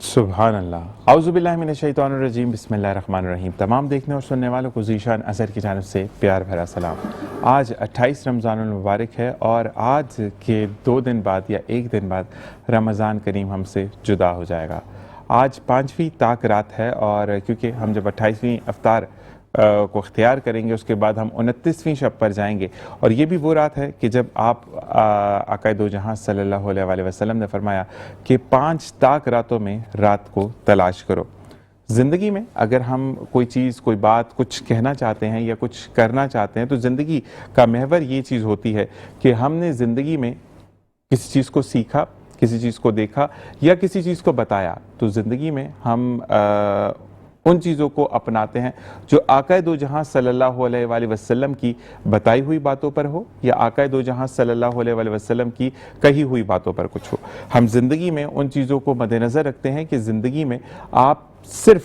सुभान अल्लाह। औज़ुबिल्लाहिमिनश्शैतानिर्रजीम। बिस्मिल्लाहिर्रहमानिर्रहीम। तमाम देखने और सुनने वालों को ज़ीशान अज़हर की जानिब से प्यार भरा सलाम। आज 28 रमज़ानुल मुबारक है और आज के 2 दिन बाद या 1 दिन बाद रमज़ान करीम हमसे जुदा हो जाएगा। आज 5वीं ताक रात है और क्योंकि हम जब 28वीं अफ्तार को इख्तियार करेंगे उसके बाद हम 29वीं शब पर जाएंगे और ये भी वो रात है कि जब आप आक़ाए दो जहां सल्लल्लाहु अलैहि वसल्लम ने फरमाया कि 5 ताक रातों में रात को तलाश करो। ज़िंदगी में अगर हम कोई चीज़, कोई बात, कुछ कहना चाहते हैं या कुछ करना चाहते हैं तो ज़िंदगी का महवर ये चीज़ होती है कि हमने ज़िंदगी में किसी चीज़ को सीखा, किसी चीज़ को देखा या किसी चीज़ को बताया तो ज़िंदगी में हम उन चीज़ों को अपनाते हैं जो आक़ाए दो जहां सल्लल्लाहु अलैहि वसल्लम की बताई हुई बातों पर हो या आक़ाए दो जहां सल्लल्लाहु अलैहि वसल्लम की कही हुई बातों पर कुछ हो। हम ज़िंदगी में उन चीज़ों को मद्देनज़र रखते हैं कि ज़िंदगी में आप सिर्फ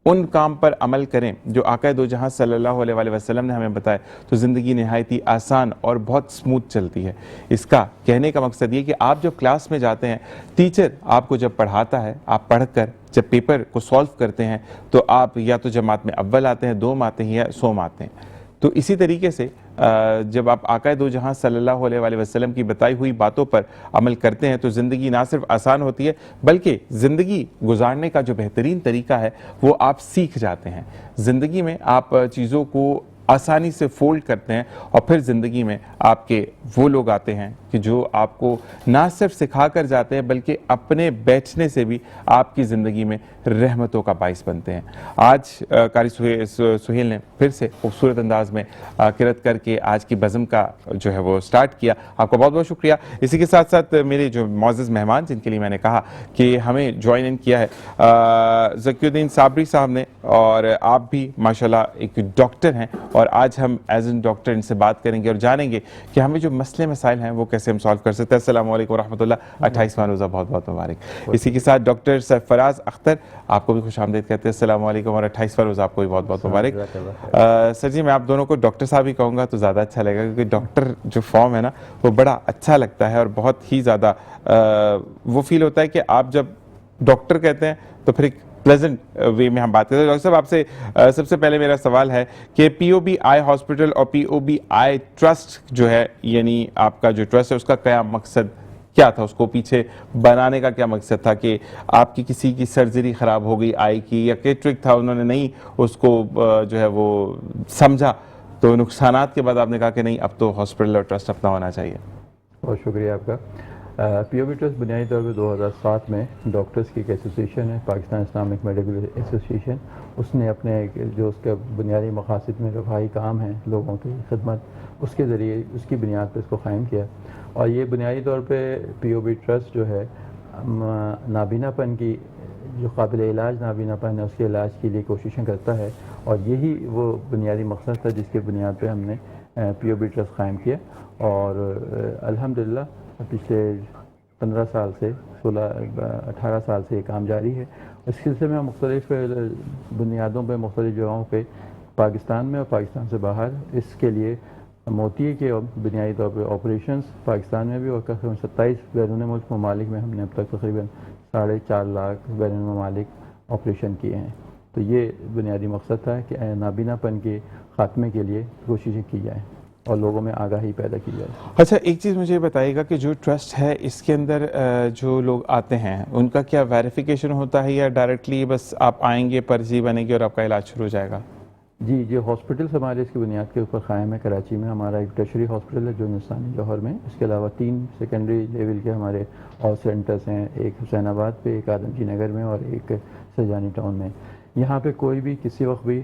उन काम पर अमल करें जो आका दो जहां सल्लल्लाहु अलैहि वसल्लम ने हमें बताया, तो ज़िंदगी नहायत ही आसान और बहुत स्मूथ चलती है। इसका कहने का मकसद ये कि आप जब क्लास में जाते हैं, टीचर आपको जब पढ़ाता है, आप पढ़कर जब पेपर को सॉल्व करते हैं तो आप या तो जमात में अव्वल आते हैं, दोम आते हैं या सोम आते हैं। तो इसी तरीके से जब आप आका दो जहां सल्लल्लाहु अलैहि वसल्लम की बताई हुई बातों पर अमल करते हैं तो ज़िंदगी ना सिर्फ आसान होती है बल्कि ज़िंदगी गुजारने का जो बेहतरीन तरीका है वो आप सीख जाते हैं। ज़िंदगी में आप चीज़ों को आसानी से फोल्ड करते हैं और फिर ज़िंदगी में आपके वो लोग आते हैं कि जो आपको ना सिर्फ सिखा कर जाते हैं बल्कि अपने बैठने से भी आपकी ज़िंदगी में रहमतों का बाइस बनते हैं। आज कारी सुहेल ने फिर से खूबसूरत अंदाज में किरत करके आज की बज़म का जो है वो स्टार्ट किया। आपका बहुत बहुत शुक्रिया। इसी के साथ साथ मेरे जो मौजूद मेहमान जिनके लिए मैंने कहा कि हमें ज्वाइन इन किया है ज़कीउद्दीन साबरी साहब ने, और आप भी माशाल्लाह एक डॉक्टर हैं और आज हम एज एन डॉक्टर इनसे बात करेंगे और जानेंगे कि हमें जो मसले मसाइल हैं वो कैसे हम सॉल्व कर सकते हैं। अस्सलाम वालेकुम वरहमतुल्लाह। 28वां रोज़ा बहुत बहुत मुबारक। इसी के साथ डॉक्टर सरफराज अख्तर, आपको भी खुश आमदीद कहते हैं। अस्सलाम वालेकुम और 28वां रोज़ा आपको भी बहुत बहुत मुबारक। सर जी, मैं आप दोनों को डॉक्टर साहब ही कहूँगा तो ज़्यादा अच्छा लगेगा, क्योंकि डॉक्टर जो फॉर्म है ना वो बड़ा अच्छा लगता है और बहुत ही ज़्यादा वो फील होता है कि आप जब डॉक्टर कहते हैं तो फिर एक प्लेजेंट वे में हम बात करते हैं। डॉक्टर साहब, आपसे सबसे पहले मेरा सवाल है कि पीओबी आई हॉस्पिटल और पीओबी आई ट्रस्ट जो है, यानी आपका जो ट्रस्ट है उसका क्या मकसद क्या था, उसको पीछे बनाने का क्या मकसद था? कि आपकी किसी की सर्जरी ख़राब हो गई आई की, या कैटरिक था उन्होंने नहीं उसको जो है वो समझा, तो नुकसानात के बाद आपने कहा कि नहीं अब तो हॉस्पिटल और ट्रस्ट अपना होना चाहिए? बहुत शुक्रिया आपका। पीओबी ट्रस्ट बुनियादी तौर पर 2007 में डॉक्टर्स की एक एसोसिएशन है, पाकिस्तान इस्लामिक मेडिकल एसोसिएशन, उसने अपने जो उसका बुनियादी मकासद में रफाही काम है लोगों की खिदमत, उसके ज़रिए उसकी बुनियाद पर इसको क़ायम किया। और ये बुनियादी तौर पे पीओबी ट्रस्ट जो है नाबीनापन की जो काबिल इलाज नाबीनापन है उसके इलाज के लिए कोशिशें करता है, और यही वो बुनियादी मकसद था जिसके बुनियाद पे हमने पीओबी ट्रस्ट क़ायम किया। और अल्हम्दुलिल्लाह पिछले 15 साल से 18 साल से ये काम जारी है। इस सिलसिले में मुख्तलिफ बुनियादों पर मुख्तलिफ जगहों पर पाकिस्तान में और पाकिस्तान से बाहर इसके लिए मोतिये के बुनियादी तौर पर ऑपरेशंस पाकिस्तान में भी और तकरीबन 27 बैरून मुल्क ममालिक में हमने अब तक तकरीबन 4.5 लाख बैरून ममालिक ऑपरेशन किए हैं। तो ये बुनियादी मकसद था कि नाबीनापन के ख़ात्मे के लिए कोशिशें की जाएँ और लोगों में आगाही पैदा की जाए। अच्छा, एक चीज़ मुझे बताइएगा कि जो ट्रस्ट है इसके अंदर जो लोग आते हैं उनका क्या वेरिफिकेशन होता है, या डायरेक्टली बस आप आएंगे, पर्ची बनेगी और आपका इलाज शुरू हो जाएगा? जी, जो हॉस्पिटल्स हमारे इसकी बुनियाद के ऊपर क़ायम है, कराची में हमारा एक टर्शरी हॉस्पिटल है जो हिंदुस्तानी जौहर में, इसके अलावा 3 सेकेंडरी लेवल के हमारे और सेंटर्स हैं, एक हुसैनाबाद पे, एक आदमजी नगर में और एक सजानी टाउन में। यहाँ पे कोई भी किसी वक्त भी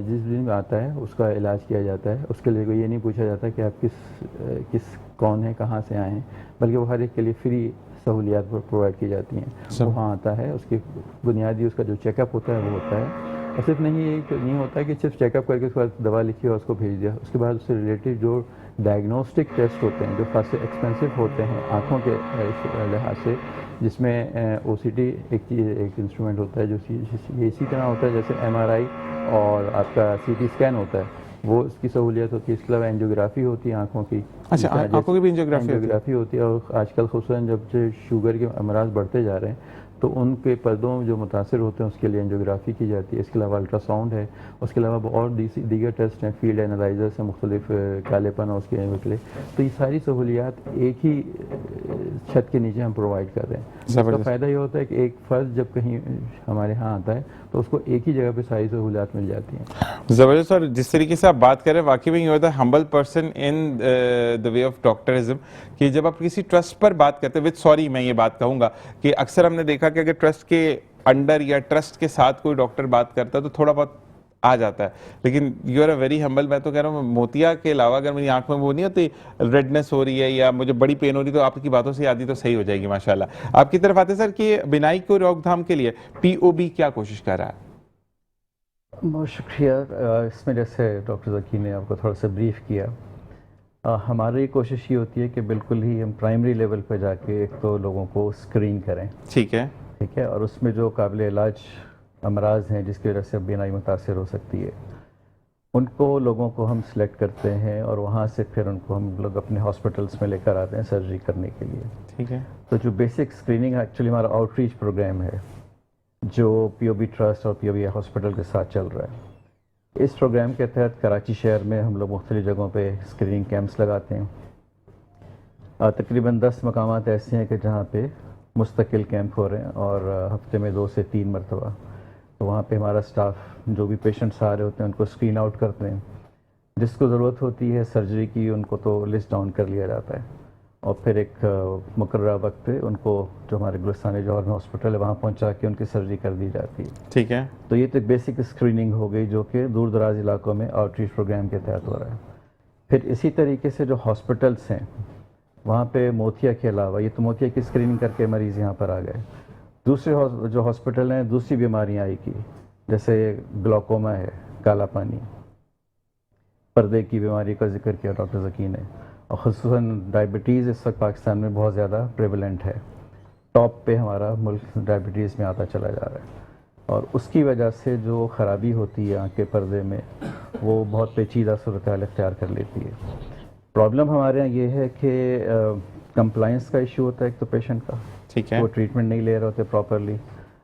जिस दिन आता है उसका इलाज किया जाता है। उसके लिए कोई ये नहीं पूछा जाता कि आप किस कौन है, कहाँ से आए हैं, बल्कि वो हर एक के लिए फ्री सहूलियात प्रोवाइड की जाती हैं। वहाँ आता है, उसकी बुनियादी उसका जो चेकअप होता है वो होता है। और सिर्फ नहीं होता है कि सिर्फ चेकअप करके उसके बाद दवा लिखी और उसको भेज दिया। उसके बाद उससे रिलेटेड जो डायग्नोस्टिक टेस्ट होते हैं जो खास एक्सपेंसिव होते हैं आँखों के लिहाज से, जिसमें OCT एक इंस्ट्रूमेंट होता है जो इसी तरह होता है जैसे MRI और आपका CT स्कैन होता है, वो इसकी सहूलियत होती है। इसके अलावा एंजियोग्राफी होती है आँखों की। अच्छा, आँखों की भी एंजियोग्राफी होती है। और आजकल खुसूसन जब से शुगर के अमराज बढ़ते जा रहे हैं तो उनके पर्दों जो मुतासर होते हैं उसके लिए एंजियोग्राफी की जाती है। इसके अलावा अल्ट्रासाउंड है, उसके अलावा और दीगर टेस्ट हैं, फील्ड एनालाइजर्स हैं मुख्तलिफ कालेपन और उसके निकले। तो ये सारी सहूलियात एक ही छत के नीचे हम प्रोवाइड कर रहे हैं। इसका फ़ायदा ये होता है कि एक फ़र्द जब कहीं हमारे यहाँ आता है तो उसको एक ही जगह पे सारी सहूलियात मिल जाती हैं। ज़बरदस्त। और जिस तरीके से आप बात कर रहे हैं वाकई में ये होता है humble person in the way of doctorism, कि जब आप किसी ट्रस्ट पर बात करते हैं, विद सॉरी मैं ये बात कहूँगा कि अक्सर हमने देखा कि अगर ट्रस्ट के अंडर या ट्रस्ट के साथ कोई डॉक्टर बात करता है तो थोड़ा बहुत आ जाता है, लेकिन you are a very humble. मैं तो कह रहा हूँ मोतिया के अलावा अगर मेरी आंख में वो नहीं होती, रेडनेस हो रही है या मुझे बड़ी पेन हो रही, तो आपकी बातों से आदि तो सही हो जाएगी माशाल्लाह। आपकी तरफ आते सर कि बिनाई को रोकथाम के लिए पीओबी क्या कोशिश कर रहा है? बहुत शुक्रिया। इसमें जैसे डॉक्टर ज़की ने आपको थोड़ा सा ब्रीफ किया, हमारी कोशिश ये होती है कि बिल्कुल ही हम प्राइमरी लेवल पर जाके एक तो लोगों को स्क्रीन करें, ठीक है, और उसमें जो काबिल इलाज अमराज हैं जिसकी वजह से बीनाई मुतासर हो सकती है, उनको लोगों को हम सिलेक्ट करते हैं और वहाँ से फिर उनको हम लोग अपने हॉस्पिटल्स में लेकर आते हैं सर्जरी करने के लिए। ठीक है। तो जो बेसिक स्क्रीनिंग एक्चुअली हमारा आउटरीच प्रोग्राम है जो पीओबी ट्रस्ट और पीओबी हॉस्पिटल के साथ चल रहा है। इस प्रोग्राम के तहत कराची शहर में हम लोग मुख्तलिफ जगहों पे स्क्रीनिंग कैंप्स लगाते हैं। तकरीबन 10 मकामात ऐसे हैं कि जहाँ पे मुस्तकिल कैंप हो रहे हैं और हफ्ते में 2 से 3 मरतबा। तो वहाँ पे हमारा स्टाफ जो भी पेशेंट्स आ रहे होते हैं उनको स्क्रीन आउट करते हैं। जिसको ज़रूरत होती है सर्जरी की उनको तो लिस्ट डाउन कर लिया जाता है और फिर एक मुकर्ररा वक्त पे उनको जो हमारे गुलिस्तान जौहर में हॉस्पिटल है वहाँ पहुँचा के उनकी सर्जरी कर दी जाती है। ठीक है। तो ये तो एक बेसिक स्क्रीनिंग हो गई जो कि दूर दराज इलाकों में आउटरीच प्रोग्राम के तहत हो रहा है। फिर इसी तरीके से जो हॉस्पिटल्स हैं वहाँ पे मोतिया के अलावा, ये तो मोतिया की स्क्रीनिंग करके मरीज़ यहाँ पर आ गए, दूसरे जो हॉस्पिटल हैं दूसरी बीमारियाँ आई की, जैसे ग्लाकोमा है, काला पानी, पर्दे की बीमारी का जिक्र किया डॉक्टर ज़की ने, और ख़ुसूसन डायबिटीज़ इस वक्त पाकिस्तान में बहुत ज़्यादा प्रेवलेंट है। टॉप पे हमारा मुल्क डायबिटीज़ में आता चला जा रहा है और उसकी वजह से जो ख़राबी होती है आँख के पर्दे में वो बहुत पेचीदा सूरत हाल इख्तियार कर लेती है। प्रॉब्लम हमारे यहाँ ये है कि कंप्लाइंस का इशू होता है एक तो पेशेंट का, ठीक है। वो ट्रीटमेंट नहीं ले रहे होते प्रॉपरली,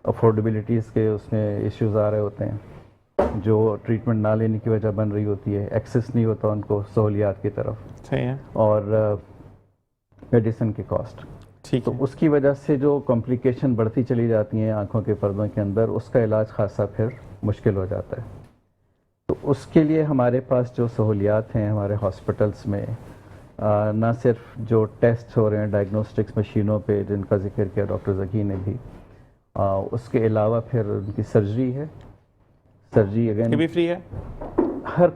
अफोर्डेबिलिटीज़ के उसमें इश्यूज़ आ रहे होते हैं जो ट्रीटमेंट ना लेने की वजह बन रही होती है, एक्सेस नहीं होता उनको सहूलियात की तरफ, सही है, और मेडिसिन की कॉस्ट। ठीक तो है। उसकी वजह से जो कॉम्प्लिकेशन बढ़ती चली जाती हैं आँखों के पर्दों के अंदर, उसका इलाज खासा फिर मुश्किल हो जाता है। तो उसके लिए हमारे पास जो सहूलियात हैं हमारे हॉस्पिटल्स में, ना सिर्फ जो टेस्ट हो रहे हैं डायग्नोस्टिक्स मशीनों पे जिनका जिक्र किया डॉक्टर ज़की ने भी, उसके अलावा फिर उनकी सर्जरी है। सर्जरी ये अगेन भी फ्री है। हर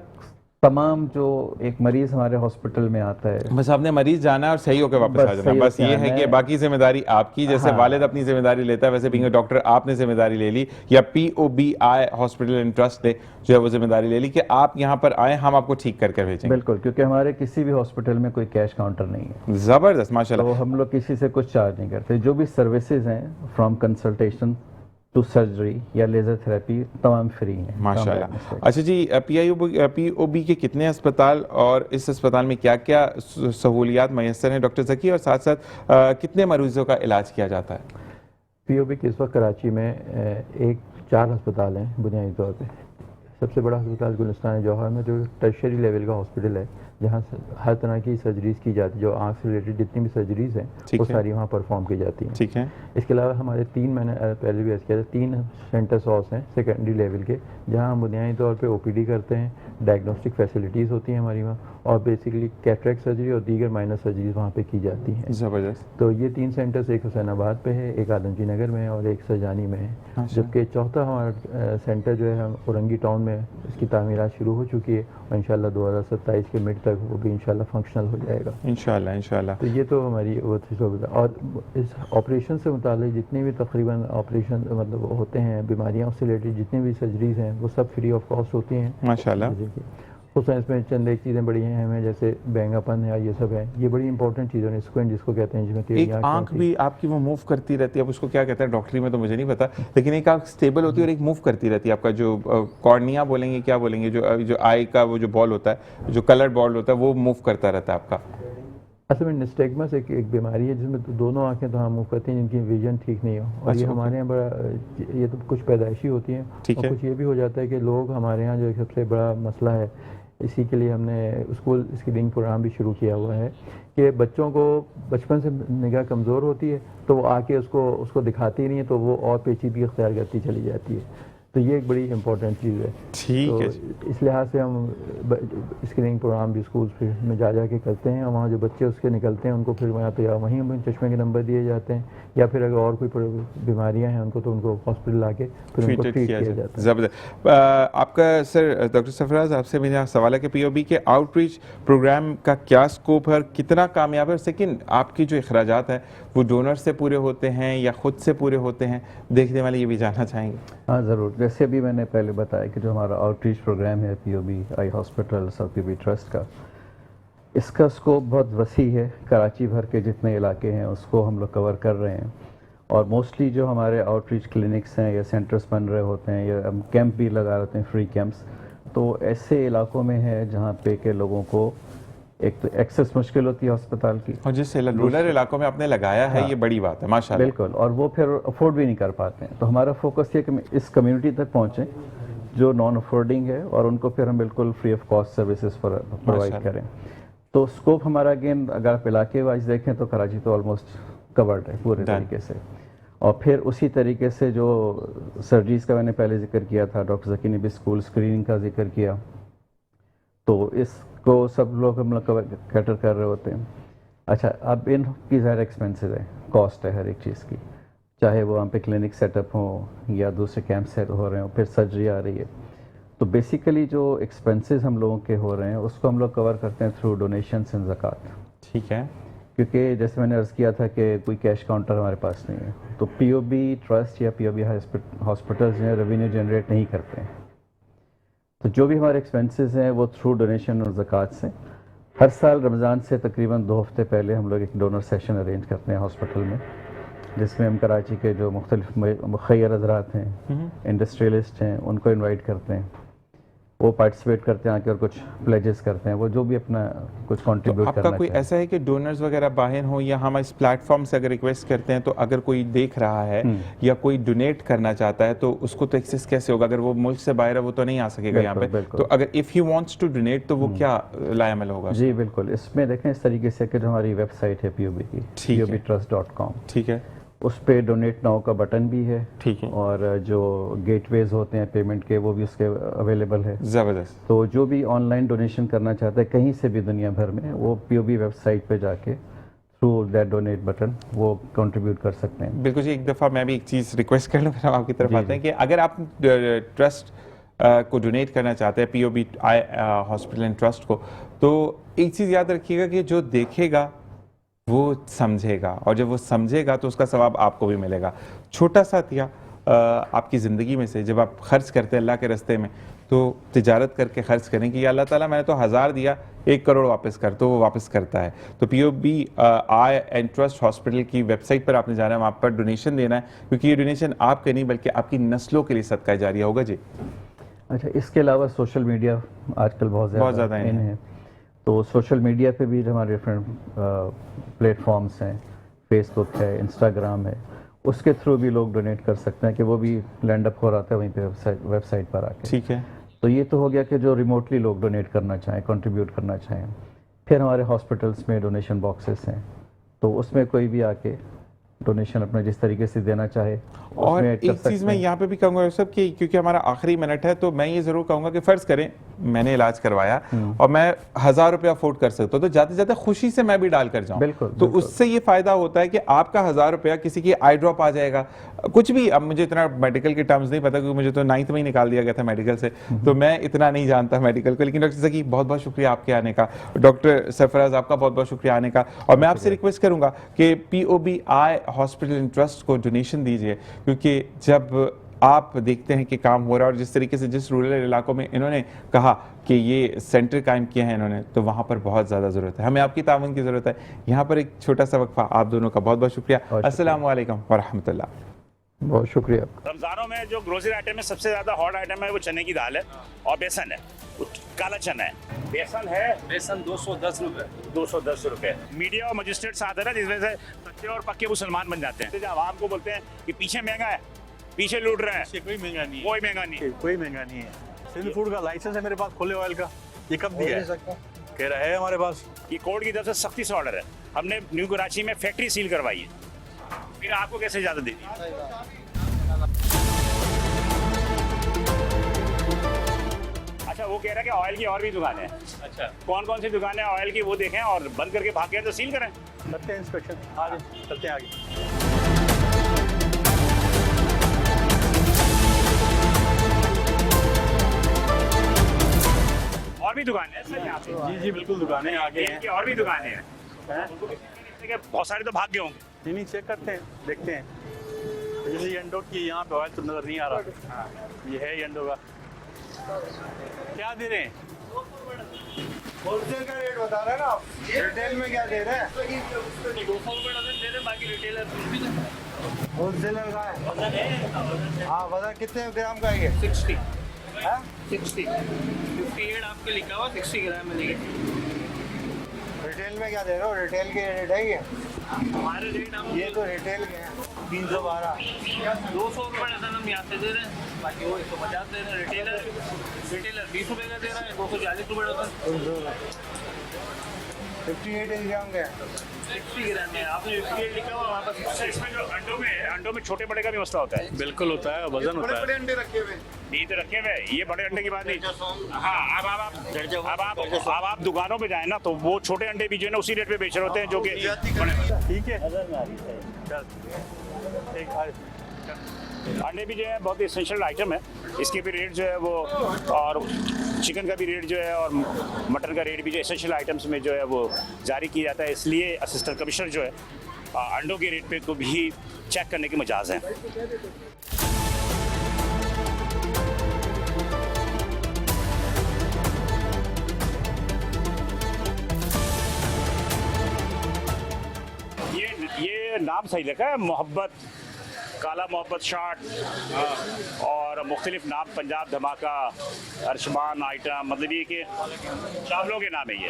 तमाम जो एक मरीज़ हमारे हॉस्पिटल में आता है, बस आपने मरीज जाना है और सही होकर वापस बस आ जाना। सही बस होके ये आना है कि है। बाकी जिम्मेदारी आपकी, जैसे हाँ। वालिद अपनी जिम्मेदारी लेता है वैसे बीइंग डॉक्टर आपने जिम्मेदारी ले ली, या POBI हॉस्पिटल एंड ट्रस्ट ने जो है वो जिम्मेदारी ले ली कि आप यहाँ पर आए, हम आपको ठीक करके भेजेंगे। बिल्कुल, क्योंकि हमारे किसी भी हॉस्पिटल में कोई कैश काउंटर नहीं है। जबरदस्त, माशाल्लाह। तो हम लोग किसी से कुछ चार्ज नहीं करते। जो भी सर्विसेज हैं फ्रॉम कंसल्टेशन टू सर्जरी या लेज़र थेरेपी तमाम फ्री हैं माशाल्लाह। अच्छा जी, POB के कितने अस्पताल और इस अस्पताल में क्या क्या सहूलियात मैसर हैं डॉक्टर ज़की, और साथ साथ कितने मरीजों का इलाज किया जाता है? POB के इस वक्त कराची में 4 अस्पताल हैं बुनियादी तौर पे। सबसे बड़ा अस्पताल गुलिस्तान जौहर में जो टर्शियरी लेवल का हॉस्पिटल है, जहाँ हर तरह की सर्जरीज़ की जाती है, जो आँख से रिलेटेड जितनी भी सर्जरीज़ हैं वो सारी वहाँ परफॉर्म की जाती हैं। ठीक है। इसके अलावा हमारे 3, मैंने पहले भी अर्ज़ किया था, 3 सेंटर्स और हैं सेकेंडरी लेवल के, जहाँ हम बुनियादी तौर पे OPD करते हैं, डायग्नोस्टिक फैसिलिटीज़ होती हैं हमारी वहाँ, और बेसिकली कैटरेक्ट सर्जरी और दीगर माइनर सर्जरीज वहाँ पे की जाती हैं। ज़बरदस्त। तो ये 3 सेंटर्स, एक हुसैनाबाद पे है, एक आदमजी नगर में है और एक सरजानी में है। जबकि चौथा हमारा सेंटर जो है हम औरंगी टाउन में, इसकी तामीरात शुरू हो चुकी है और इंशाल्लाह 2027 के मिड तक वो भी इंशाल्लाह फंक्शनल हो जाएगा इंशाल्लाह। तो ये तो हमारी वो और इस ऑपरेशन से मुताल्लिक जितने भी तकरीबन ऑपरेशन मतलब होते हैं, बीमारियाँ उससे रिलेटेड जितनी भी सर्जरीज हैं वो सब फ्री ऑफ कॉस्ट होती हैं माशाल्लाह। उसमें इसमें चंद एक चीज़ें बड़ी हैं हमें, जैसे बैंगापन है, ये सब है, ये बड़ी इंपॉर्टेंट चीज़ें हैं, स्क्विंट जिसको कहते हैं, जिसमें एक आंख भी आपकी वो मूव करती रहती है, अब उसको क्या कहते हैं डॉक्टरी में तो मुझे नहीं पता, लेकिन एक आंख स्टेबल होती है और एक मूव करती रहती है। आपका जो कॉर्निया बोलेंगे, क्या बोलेंगे, जो आई का वो जो बॉल होता है, जो कलर बॉल होता है, वो मूव करता रहता है आपका। असल में निस्टेगमस एक बीमारी है जिसमें दोनों आंखें तो हम मूव करती हैं, जिनकी विजन ठीक नहीं हो, और ये हमारे यहाँ बड़ा, ये तो कुछ पैदाइशी होती हैं और कुछ ये भी हो जाता है कि लोग हमारे यहाँ जो सबसे बड़ा मसला है, इसी के लिए हमने स्कूल स्क्रीनिंग प्रोग्राम भी शुरू किया हुआ है कि बच्चों को बचपन से निगाह कमज़ोर होती है तो वो आके उसको दिखाती नहीं है, तो वो और पेचीदगी अख्तियार करती चली जाती है। तो ये एक बड़ी इंपॉर्टेंट चीज़ है। ठीक है। तो इस लिहाज से हम स्क्रीनिंग प्रोग्राम भी स्कूल में जा के करते हैं, और वहाँ जो बच्चे उसके निकलते हैं उनको फिर वहाँ तो या वहीं हमें चश्मे के नंबर दिए जाते हैं, या फिर अगर और कोई बीमारियाँ हैं उनको तो उनको हॉस्पिटल लाके फिर उनको ट्रीट किया जाता है। ज़बरदस्त। आपका सर डॉक्टर सरफराज, आपसे मेरा सवाल है कि POB के आउटरीच प्रोग्राम का क्या स्कोप है, कितना कामयाब है, और सेकंड आपकी जो अखराजात हैं वो डोनर से पूरे होते हैं या खुद से पूरे होते हैं, देखने वाले ये भी जानना चाहेंगे। हाँ ज़रूर, जैसे अभी मैंने पहले बताया कि जो हमारा आउटरीच प्रोग्राम है POB हॉस्पिटल और POB ट्रस्ट का, इसका स्कोप बहुत वसी है। कराची भर के जितने इलाके हैं उसको हम लोग कवर कर रहे हैं, और मोस्टली जो हमारे आउटरीच क्लिनिक्स हैं या सेंटर्स बन रहे होते हैं या हम कैंप भी लगा रहे होते हैं, फ्री कैंप्स, तो ऐसे इलाकों में है जहाँ पे के लोगों को एक तो एक्सेस मुश्किल होती है अस्पताल की, और जिस रूरल इलाकों में आपने लगाया है, ये बड़ी बात है माशाल्लाह। बिल्कुल, और वो फिर अफोर्ड भी नहीं कर पाते हैं। तो हमारा फोकस ये कि इस कम्युनिटी तक पहुँचें जो नॉन अफोर्डिंग है, और उनको फिर हम बिल्कुल free of cost services provide करें। तो स्कोप हमारा अगेन अगर आप इलाके वाइज देखें तो कराची तो ऑलमोस्ट कवर्ड है पूरे तरीके से। और फिर उसी तरीके से जो सर्जरीज का मैंने पहले जिक्र किया था, डॉक्टर ज़की ने भी स्कूल स्क्रीनिंग का जिक्र किया, तो इसको सब लोग हम लोग कैटर कर रहे होते हैं। अच्छा, अब इनकी ज़्यादा एक्सपेंसेस है, कॉस्ट है हर एक चीज़ की, चाहे वो वहाँ पे क्लिनिक सेटअप हो या दूसरे कैंप सेट हो रहे हो, फिर सर्जरी आ रही है। तो बेसिकली जो एक्सपेंसेस हम लोगों के हो रहे हैं उसको हम लोग कवर करते हैं थ्रू डोनेशंस एंड ज़कात। ठीक है, क्योंकि जैसे मैंने अर्ज़ किया था कि कोई कैश काउंटर हमारे पास नहीं है, तो पीओबी ट्रस्ट या पीओबी हॉस्पिटल्स जो रेवेन्यू जनरेट नहीं करते हैं। तो जो भी हमारे एक्सपेंसेस हैं वो थ्रू डोनेशन और ज़कात से। हर साल रमज़ान से तकरीबन 2 हफ्ते पहले हम लोग एक डोनर सेशन अरेंज करते हैं हॉस्पिटल में, जिसमें हम कराची के जो मुख्तलिफ मुखैर हज़रात हैं, इंडस्ट्रियलिस्ट हैं, उनको इनवाइट करते हैं। वो पार्टिसिपेट करते हैं आके और कुछ प्लेजेस करते हैं, वो जो भी अपना कुछ कंट्रीब्यूट तो करना आपका कोई ऐसा है कि डोनर्स वगैरह बाहर हो, या हम इस प्लेटफॉर्म से अगर रिक्वेस्ट करते हैं तो अगर कोई देख रहा है या कोई डोनेट करना चाहता है तो उसको तो एक्सेस कैसे होगा? अगर वो मुल्क से बाहर है वो तो नहीं आ सकेगा यहाँ पे, तो अगर if he wants to donate तो वो क्या लायमल होगा? जी बिल्कुल, इसमें देखें इस तरीके से कि जो हमारी वेबसाइट है पीओबी की, POBtrust.com, ठीक है, उस पर डोनेट नाउ का बटन भी है, ठीक है, और जो गेटवेज होते हैं पेमेंट के वो भी उसके अवेलेबल है। ज़बरदस्त। तो जो भी ऑनलाइन डोनेशन करना चाहता है कहीं से भी दुनिया भर में, वो पीओबी वेबसाइट पे जाके थ्रू दैट डोनेट बटन वो कंट्रीब्यूट कर सकते हैं। बिल्कुल जी। एक दफ़ा मैं भी एक चीज़ रिक्वेस्ट कर लूँ, फिर हम आपकी तरफ आते हैं कि अगर आप ट्रस्ट को डोनेट करना चाहते हैं, पीओबी हॉस्पिटल एंड ट्रस्ट को, तो एक चीज़ याद रखिएगा कि जो देखेगा वो समझेगा, और जब वो समझेगा तो उसका सवाब आपको भी मिलेगा। छोटा सा तिया आपकी ज़िंदगी में से जब आप खर्च करते हैं अल्लाह के रास्ते में, तो तिजारत करके खर्च करें कि अल्लाह ताला मैंने तो 1000 दिया, 1 करोड़ वापस कर, तो वो वापस करता है। तो POB I and trust hospital की वेबसाइट पर आपने जाना है, वहाँ पर डोनेशन देना है, क्योंकि ये डोनेशन आपके नहीं बल्कि आपकी नस्लों के लिए सदका जारिया होगा जी। अच्छा, इसके अलावा सोशल मीडिया आजकल बहुत ज़्यादा इन है, तो सोशल मीडिया पे भी हमारे डिफरेंट प्लेटफॉर्म्स हैं, फेसबुक है, इंस्टाग्राम है, उसके थ्रू भी लोग डोनेट कर सकते हैं कि वो भी लैंड अप हो रहा था वहीं पे वेबसाइट पर आके। ठीक है, तो ये तो हो गया कि जो रिमोटली लोग डोनेट करना चाहें, कंट्रीब्यूट करना चाहें। फिर हमारे हॉस्पिटल्स में डोनेशन बॉक्सेस हैं, तो उसमें कोई भी आके डोनेशन अपना जिस तरीके से देना चाहे। और एक चीज़ मैं यहाँ पे भी कहूँगा सब कि क्योंकि हमारा आखिरी मिनट है, तो मैं ये ज़रूर कहूँगा कि फ़र्ज़ करें मैंने इलाज करवाया और मैं 1000 रुपया अफोर्ड कर सकता हूँ, तो जाते जाते खुशी से मैं भी डाल कर जाऊँ। बिल्कुल, तो उससे ये फ़ायदा होता है कि आपका 1000 रुपया किसी की आई ड्रॉप आ जाएगा, कुछ भी। अब मुझे इतना मेडिकल के टर्म्स नहीं पता, क्योंकि मुझे तो 9th में ही निकाल दिया गया था मेडिकल से, तो मैं इतना नहीं जानता मेडिकल को। लेकिन डॉक्टर ज़की बहुत बहुत शुक्रिया आपके आने का, डॉक्टर सरफराज आपका बहुत बहुत शुक्रिया आने का। और मैं आपसे रिक्वेस्ट करूँगा कि POBI हॉस्पिटल एंड ट्रस्ट को डोनेशन दीजिए, क्योंकि जब आप देखते हैं कि काम हो रहा है, और जिस तरीके से जिस रूरल इलाकों में इन्होंने कहा कि ये सेंटर कायम किया है इन्होंने, तो वहाँ पर बहुत ज़्यादा ज़रूरत है, हमें आपकी ताउन की ज़रूरत है। यहाँ पर एक छोटा सा वक्फा, आप दोनों का बहुत बहुत शुक्रिया। अस्सलाम वालेकुम व रहमतुल्लाह। बहुत शुक्रिया। रमज़ानों में जो ग्रोसरी आइटम में सबसे ज़्यादा हॉट आइटम है वो चने की दाल है और बेसन है, काला चना है। बेसन 210 रुपये, 210 रुपये। मीडिया और मजिस्ट्रेट साथ है ना, जिस वजह से सच्चे और पक्के मुसलमान बन जाते हैं। आवाम को बोलते हैं कि पीछे महंगा है, पीछे लूट रहे हैं। कोई महंगा नहीं है, कोई महंगा नहीं है, कोई महंगा नहीं है। सिविल फूड का लाइसेंस है मेरे पास, खुले ऑयल का, ये कब दिया है? कह रहा है हमारे पास। ये कोर्ट की तरफ से सख्ती से ऑर्डर है। हमने न्यू कराची में फैक्ट्री सील करवाई है, फिर आपको कैसे इजाज़त दे दी? अच्छा, वो कह रहा है कि ऑयल की और भी दुकानें हैं। अच्छा, कौन कौन सी दुकानें ऑयल की वो देखें, और बंद करके भाग गए तो सील करें। करते हैं इंस्पेक्शन, आगे चलते हैं आगे। और भी दुकानें हैं सर यहाँ पे? जी बिल्कुल, दुकानें आगे हैं। और भी दुकानें हैं, बहुत सारे तो भाग गए होंगे। नहीं, चेक करते हैं, देखते हैं। जैसे एंडो की यहाँ पे ऑयल तो नजर नहीं आ रहा। ये है एंडो का, क्या दे रहे हैं? होलसेल का रेट बता रहे हैं ना आप, रिटेल में क्या दे रहे हैं? 200 रुपये डजन दे रहे, बाकी रिटेलर होलसेलर का है। हाँ वजन कितने ग्राम का है ये? 60 हाँ? 60 58 आपके लिखा हुआ 60 ग्राम में लेंगे। रिटेल में क्या दे रहे हो? रिटेल के रेट है ये? हमारे रेट हम ये तो रिटेल के हैं 312। 200 रुपये डजन हम यहाँ से दे रहे हैं, बाकी वो 150 दे रहे हैं। रिटेलर 20 रुपये का दे रहा है, 240 रुपये डजन। 58 ग्राम का है। 60 ग्राम है, आपने 58 लिखा हुआ वहाँ पर। इसमें जो अंडों में छोटे बड़े का भी मसला होता है। बिल्कुल होता है, वजन होता है। अंडे रखे हुए नहीं तो रखे हुए ये बड़े अंडे की बात नहीं। हाँ अब आप दुकानों पे जाए ना तो वो छोटे अंडे भी जो है ना उसी रेट पे बेच रहे होते हैं जो कि ठीक है, चल ठीक है। अंडे भी जो है बहुत इसेंशियल आइटम है। इसके भी रेट जो है वो, और चिकन का भी रेट जो है और मटन का रेट भी जो इसेंशियल आइटम्स में जो है वो जारी किया जाता है। इसलिए असिस्टेंट कमिश्नर जो है अंडों के रेट पे को भी चेक करने की मजाज है। ये नाम सही लिखा है, मोहब्बत, काला मोहब्बत शार्ट और मुख्तलिफ नाम, पंजाब धमाका, अरशमान आइटम, मतलब ये कि चावलों के नाम है ये।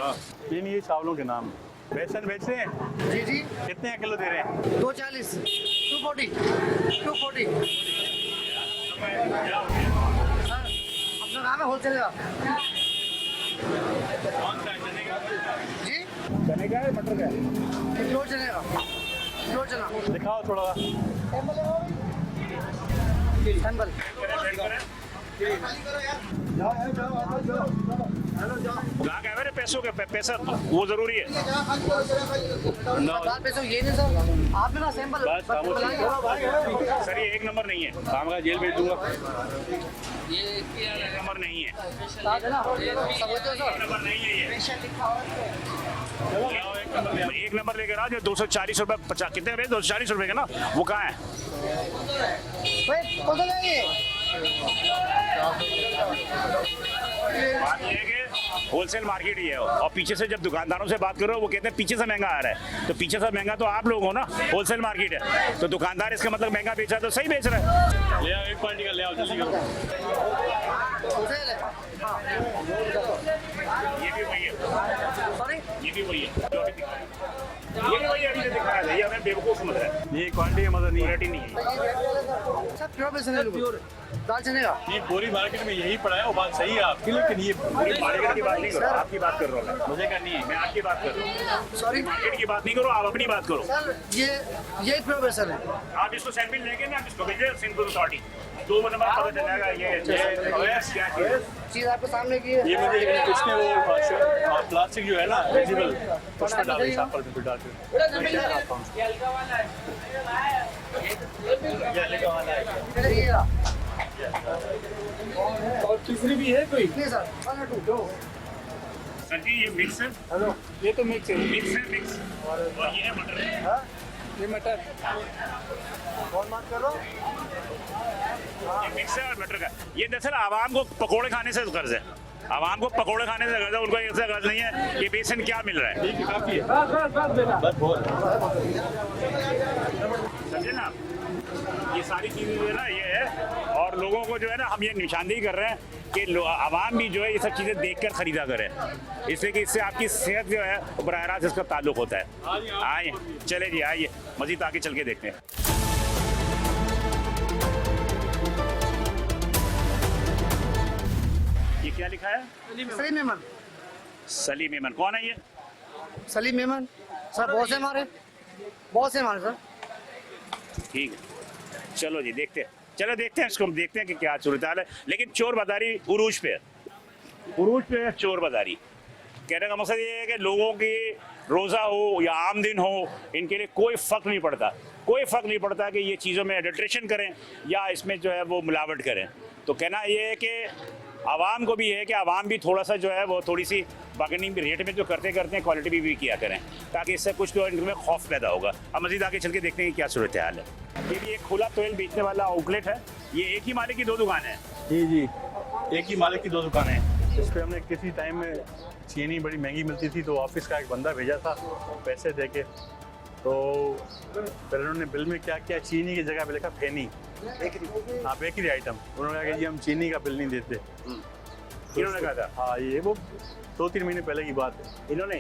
ये चावलों के नाम। बेसन बेच रहे हैं? जी जी। कितने किलो दे रहे हैं? 240 240 240। अपना नाम है होलसेल का जी। चने का है मटर का है? प्योर चने का, प्योर चना। दिखाओ थोड़ा। सैंपल कहाँ का है मेरे पैसों के पैसा वो जरूरी है। 10 पैसे ये नहीं सर, आपने ना सैंपल सर ये एक नंबर नहीं है, काम का जेल भेज दूंगा। ये एक नंबर नहीं है, एक नंबर नहीं है ये। एक नंबर लेकर आ जो 240 रुपये 50 कितने का 240 रुपये का ना, वो कहाँ है? बात ये है कि होलसेल मार्केट ही है और पीछे से जब दुकानदारों से बात करो वो कहते हैं पीछे से महंगा आ रहा है, तो पीछे से महंगा तो आप लोग हो ना, होलसेल मार्केट है तो दुकानदार इसका मतलब महंगा बेचा तो सही बेच रहा है। ले आओ एक क्वालिटी का, ले आओ जल्दी करो। ये भी वही है, सॉरी ये भी वही है जो अभी दिखा रहा है, ये भी वही अभी जो दिखा रहा है, ये हमें बेवकूफ़ समझ रहा है। ये क्वालिटी का मजा नहीं है। क्वालिटी नहीं है सब प्योर पैसे नहीं, प्योर दाल चने का। ये पूरी मार्केट में यही पड़ा है, वो बात सही है आपकी, लेकिन ये पूरी मार्केट की बात नहीं करो, आपकी बात कर रहा हूँ मैं, मुझे करनी है। मैं आपकी बात कर रहा हूँ। सॉरी मार्केट की बात नहीं करो, आप अपनी बात करो। सर, ये प्योर पैसे है। आप इसको सैंपल लेंगे ना, आप इसको भेजिए सिंपल अथॉरिटी, 2 नंबर पता चल जाएगा ये क्या चीज़। चीज आपके सामने की है। ये मुझे इसमें वो प्लास्टिक जो है ना वेजिबल, उसमें डाल के सैंपल में डाल के। और तीसरी भी है कोई? नहीं सर, 1 और 2। सर जी ये मिक्स है। हेलो, ये तो मिक्स है। मिक्स है मिक्स, और ये है मटर है। हाँ, ये मटर। कौन बात कर रहा हो? ये मिक्स है और मटर का। ये दरअसल आवाम को पकोड़े खाने से गर्ज है, आवाम को पकोड़े खाने से गर्ज है, उनको ऐसा गर्ज नहीं है कि बेसन क्या मिल रहा है। काफी है बस बहुत। समझे ना, ये सारी चीज़ें जो है ना ये है, और लोगों को जो है ना हम ये निशानदेही कर रहे हैं कि आवाम भी जो है ये सब चीज़ें देखकर खरीदा करें, इसलिए कि इससे आपकी सेहत जो है बराह रास्त इसका ताल्लुक होता है। आइए चले जी, आइए मज़ीद आगे चल के देखते हैं। ये क्या लिखा है? सलीम मेमन। सलीम मेमन कौन है ये? सलीम मेमन सर, बहुत से हमारे, बहुत से हमारे सर। ठीक है, चलो जी देखते हैं, चलो देखते हैं इसको, हम देखते हैं कि क्या सूरत हाल है। लेकिन चोर बाजारी उरूज पे है, उरूज पे है चोर बाजारी। कहने का मकसद ये है कि लोगों की रोज़ा हो या आम दिन हो, इनके लिए कोई फ़र्क नहीं पड़ता, कोई फ़र्क नहीं पड़ता कि ये चीज़ों में एडल्ट्रेशन करें या इसमें जो है वो मिलावट करें। तो कहना ये है कि आवाम को भी है कि आवाम भी थोड़ा सा जो है वो थोड़ी सी बार्गेनिंग भी रेट में जो करते हैं क्वालिटी भी किया करें, ताकि इससे कुछ तो इनमें खौफ पैदा होगा। अब मज़ीद आगे चल के देखते हैं कि क्या सूरत हाल है। ये भी एक खुला तेल बेचने वाला आउटलेट है, ये एक ही मालिक की 2 दुकानें हैं। जी जी, एक ही मालिक की 2 दुकानें हैं। इस पर हमने किसी टाइम में चीनी बड़ी महंगी मिलती थी, तो ऑफिस का एक बंदा भेजा था पैसे दे के, तो फिर उन्होंने बिल में क्या किया, चीनी की जगह पे लिखा फेनी। हाँ, बेकरी आइटम। उन्होंने कहा कि जी हम चीनी का बिल नहीं देते। इन्होंने कहा था? हाँ, ये वो 2-3 महीने पहले की बात है। इन्होंने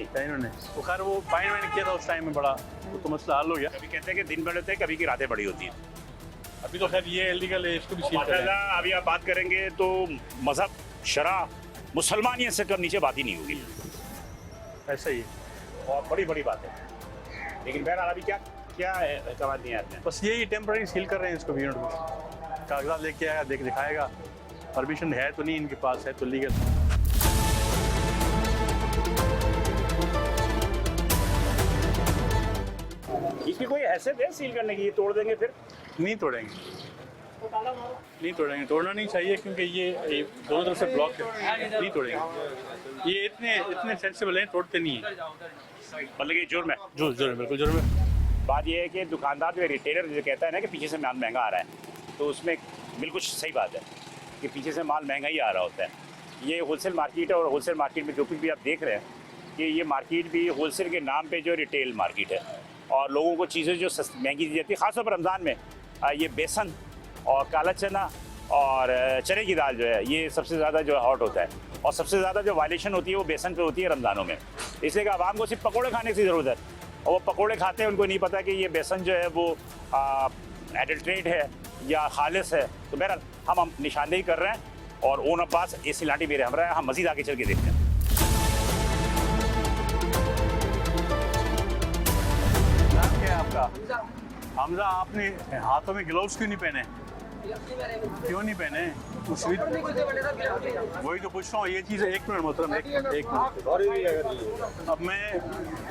वो खैर वो फाइन वाइन किया था उस टाइम में, बड़ा तो मसला हल हो गया। कभी कहते हैं कि दिन बड़े होते हैं, कभी की रातें बड़ी होती हैं। अभी तो खैर ये इलीगल है, इसको भी सील करें। माशाल्लाह, अभी आप बात करेंगे तो मजहब, शरा, मुसलमानियत से कम नीचे बात ही नहीं होगी। ऐसा ही बहुत बड़ी बड़ी बात है। लेकिन बहरहाल अभी क्या क्या अहकाम दिए आपने? बस यही टेम्पररी सील कर रहे हैं इसको भी। कागजात लेके आएगा, दिखाएगा, परमिशन है तो नहीं इनके पास, है तो लीगल। इसकी कोई हैसियत है सील करने की? ये तोड़ देंगे फिर? नहीं तोड़ेंगे, तोड़ना नहीं चाहिए, क्योंकि ये दोनों तरफ से ब्लॉक है, नहीं तोड़ेंगे। ये इतने सेंसिबल हैं, तोड़ते नहीं है। मतलब कि जुर्म है? जुर्म, बिल्कुल जुर्म है। बात यह है कि दुकानदार जो रिटेलर जो कहता है ना कि पीछे से माल महंगा आ रहा है, तो उसमें बिल्कुल सही बात है कि पीछे से माल महंगा ही आ रहा होता है। ये होलसेल मार्केट है, और होलसेल मार्केट में जो कुछ भी आप देख रहे हैं कि ये मार्केट भी होलसेल के नाम पे जो रिटेल मार्केट है, और लोगों को चीज़ें जो महंगी दी जाती है, ख़ासतौर पर रमज़ान में ये बेसन और काला चना और चने की दाल जो है, ये सबसे ज़्यादा जो हॉट होता है, और सबसे ज़्यादा जो वायलेशन होती है वो बेसन पे होती है रमज़ानों में। इसलिए कि आवाम को सिर्फ पकौड़े खाने की ज़रूरत है, और वो पकौड़े खाते हैं, उनको नहीं पता कि ये बेसन जो है वो एडल्ट्रेट है या खालिस है। तो बहरहाल हम निशानदेही कर रहे हैं, और ओन अब्बास एसी लाठी मेरे हमरा है। हम मज़ीद आगे चल के देखते हैं। नाम क्या है आपका? हमजा। आपने हाथों में ग्लव्स क्यों नहीं पहने? क्यों नहीं पहने? वही तो पूछ रहा हूँ। ये चीज़ है, 1 मिनट मोहतरम, एक मिनट। अब मैं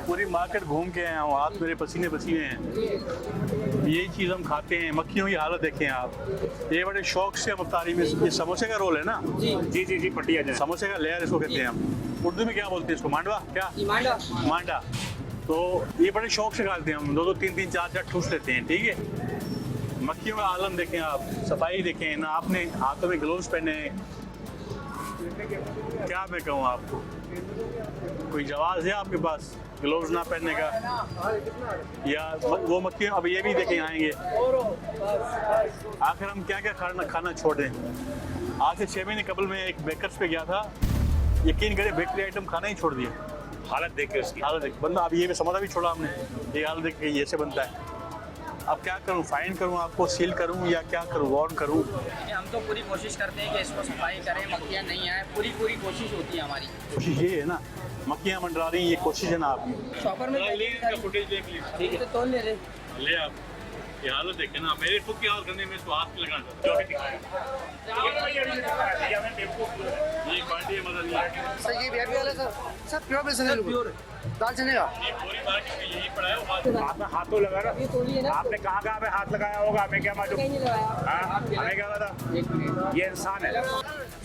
पूरी मार्केट घूम के आया हूँ, हाथ मेरे पसीने पसीने हैं। यही चीज़ हम खाते हैं। मक्खियों की हालत देखें आप। ये बड़े शौक से हम अफ्तारी में, ये समोसे का रोल है ना? जी जी जी, पट्टिया जाए। समोसे का लेयर इसको कहते हैं हम। उर्दू में क्या बोलते हैं इसको? मांडवा? क्या मांडा। तो ये बड़े शौक से खाते हैं हम, 2-2, 3-3, 4-4 ठूस लेते हैं। ठीक है, मक्खियों का आलम देखें आप, सफाई देखें ना। आपने हाथों में ग्लव्स पहने हैं। क्या मैं कहूँ आपको, कोई जवाब है आपके पास ग्लव्स ना पहनने का? या वो मक्खियों, अब ये भी देखें आएंगे। आखिर हम क्या क्या खाना छोड़ दें? आज से 6 महीने कबल में एक बेकर्स पे गया था, यकीन करें बेकरी आइटम खाना ही छोड़ दिया। हालत देख के उसकी हालत देख बंदा, अब ये समोसा भी छोड़ा हमने, ये हालत देख के ये से बनता है। अब क्या करूं? फाइन करूं आपको, सील करूं, या क्या करूं, वार्न करूं? हम तो पूरी कोशिश करते हैं कि इसको सफाई करें, मक्खियाँ नहीं आए। पूरी कोशिश होती है हमारी। कोशिश ये है ना, मक्खियाँ मंडरा रही, ये कोशिश है ना आपकी। शॉपर में फुटेज देख लीजिए। ठीक है, तो तोल ले ले आप, ये हालत देखें ना। मेरे खुद की हालत करने में इसको हाथ में लगाना चाहता हूँ। ये क्वालिटी है, मजा नहीं है। सर ये भी वाला सर प्योर बेसन है, प्योर दाल चने का। ये पूरी मार्केट में यही पड़ा है। वो आपने हाथ तो लगा ना? आपने कहाँ कहाँ पे हाथ लगाया होगा? हमें क्या मालूम? हाँ, हमें क्या पता? ये इंसान है।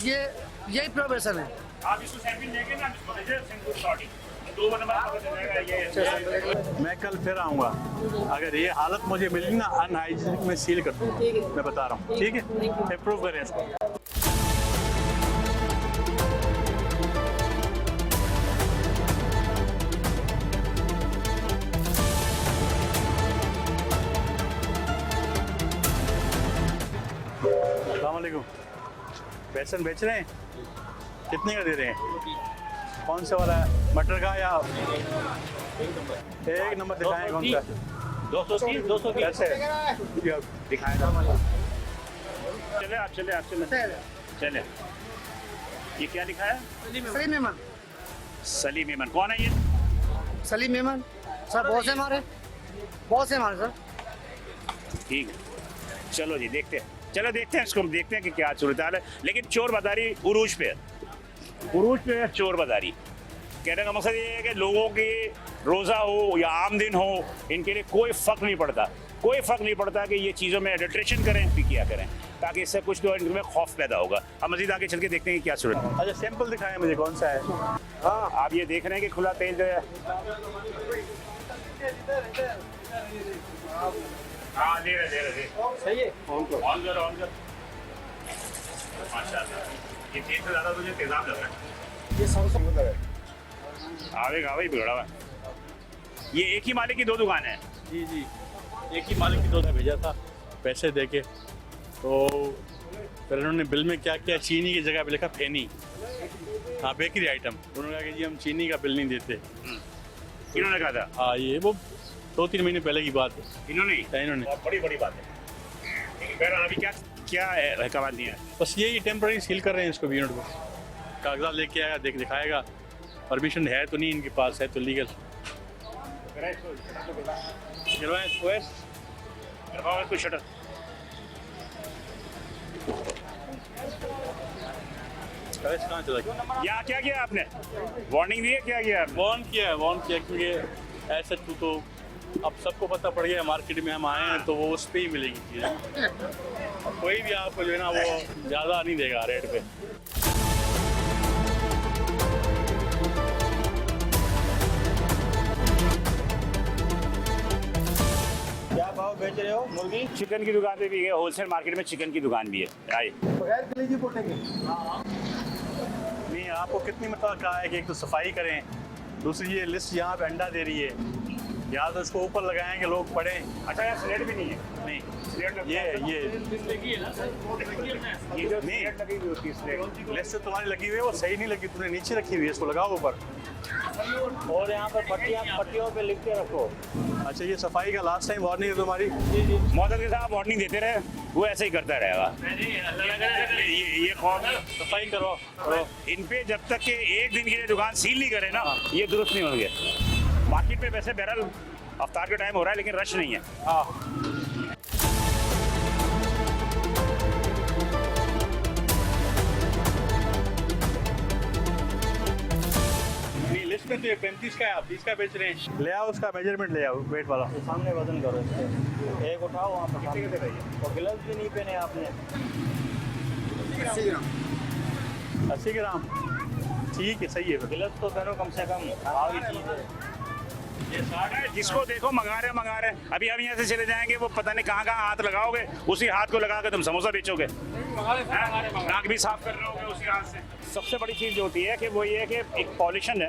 ये यही प्योर बेसन है। आप इसको सैंपल लेके ना, इसको दीजिए, सिंगल शॉट 2 नंबर पता चलेगा ये। मैं कल फिर आऊँगा, अगर ये हालत मुझे मिली ना अनहाइजीनिक, में सील कर दूँगा। मैं बता रहा हूँ, ठीक है? अप्रूव करें इसको। अस्सलाम वालेकुम। बेसन बेच रहे हैं? कितने का दे रहे हैं? कौन सा वाला है? मटर का या एक नंबर दिखाएं कौन सा? 230 कैसे दिखाएं। चले आप चले। ये क्या लिखा है? सलीम मेमन। सलीम मेमन कौन है ये? सलीम मेमन सर, बहुत से हमारे सर। ठीक है, चलो जी देखते हैं। चलो देखते हैं इसको, हम देखते हैं कि क्या सूरत हाल है। लेकिन चोर बाजारी उरूज पे है चोर बाजारी। कहने का मकसद ये है कि लोगों की रोज़ा हो या आम दिन हो, इनके लिए कोई फ़र्क नहीं पड़ता कि ये चीज़ों में एडल्ट्रेशन करें भी क्या करें, ताकि इससे कुछ तो इनमें खौफ पैदा होगा। हम मज़ीद आगे चल के देखते हैं कि क्या सूरत है। अच्छा, सैंपल दिखाएं मुझे, कौन सा है? हाँ, आप ये देख रहे हैं कि खुला तेल जो है, हाँ दे रहे सही है। ऑन कर माशाल्लाह। ये तेल से ज़्यादा मुझे तेज़ाब लग रहा है। ये 100 है। आवेगा वही बिगड़ा हुआ है। ये एक ही मालिक की दो दुकान है। जी जी, एक ही मालिक की दो भेजा था पैसे दे के, तो फिर उन्होंने बिल में क्या क्या, चीनी की जगह पे लिखा फेनी, हाँ बेकरी आइटम। उन्होंने कहा कि जी हम चीनी का बिल नहीं देते। इन्होंने कहा था? हाँ, ये वो 2-3 महीने पहले की बात है। इन्होंने इन्होंने बड़ी बड़ी बात है। फिर अभी क्या क्या अहकाम दिया है? बस यही टेम्प्रेरी सील कर रहे हैं इसको, यूनिट को। कागजात लेके आएगा, दिखाएगा, परमिशन है तो नहीं इनके पास, है तो लीगल। करवाएं इसको शटर। कहाँ चला? यहाँ क्या किया आपने? वार्निंग दी है? क्या किया? वार्न किया क्योंकि ऐसा तो अब सबको पता पड़ गया, मार्केट में हम आए हैं तो वो उस पर ही मिलेगी चीज़ें। कोई भी आपको जो है ना वो ज़्यादा नहीं देगा रेट पे। क्या भाव बेच रहे हो मुर्गी? चिकन की दुकान पे भी है, होलसेल मार्केट में चिकन की दुकान भी है। आइए। बगैर कलेजी पोटेंगे। नहीं, आपको कितनी मतलब कहा है कि एक तो सफाई करें, दूसरी ये लिस्ट यहाँ पे अंडा दे रही है, या तो इसको ऊपर लगाएं कि लोग पढ़ें। अच्छा, यहाँ स्लेट भी नहीं है? नहीं, स्लेट ये जो नहीं। स्लेट लगी हुई होती है, स्लेट। लिस्ट तो तुम्हारी लगी हुई है, वो सही नहीं लगी, तुमने नीचे रखी हुई है, इसको लगाओ ऊपर। और यहाँ पर पट्टियों पे लिख के रखो। अच्छा, ये सफाई का लास्ट टाइम वार्निंग है तुम्हारी? मौजूद के साथ वार्निंग देते रहे, वो ऐसे ही करता रहेगा। ये कौन सफाई करो। इन पे जब तक के एक दिन के लिए दुकान सील नहीं करे ना, ये दुरुस्त नहीं होंगे। मार्केट में वैसे बहरहाल अफ्तार का टाइम हो रहा है, लेकिन रश नहीं है। नहीं, लिस्ट में तो ये 35 का है, आप 30 का बेच रहे हैं। ले आओ उसका मेजरमेंट, ले आओ वेट वाला। सामने वजन करो इसके। एक उठाओ वहाँ पर। और ग्लव्स भी नहीं पहने आपने। 80 ग्राम, ठीक है, सही है। ग्लव्स तो पहनो कम से कम। भारी चीज़ है। ये सारा है, जिसको देखो मंगा रहे। अभी हम यहाँ से चले जाएंगे, वो पता नहीं कहाँ हाथ लगाओगे, उसी हाथ को लगा के तुम समोसा बेचोगे। नाक भी साफ कर रहे होगे उसी हाथ से। सबसे बड़ी चीज़ जो होती है कि वो ये है कि एक पॉल्यूशन है,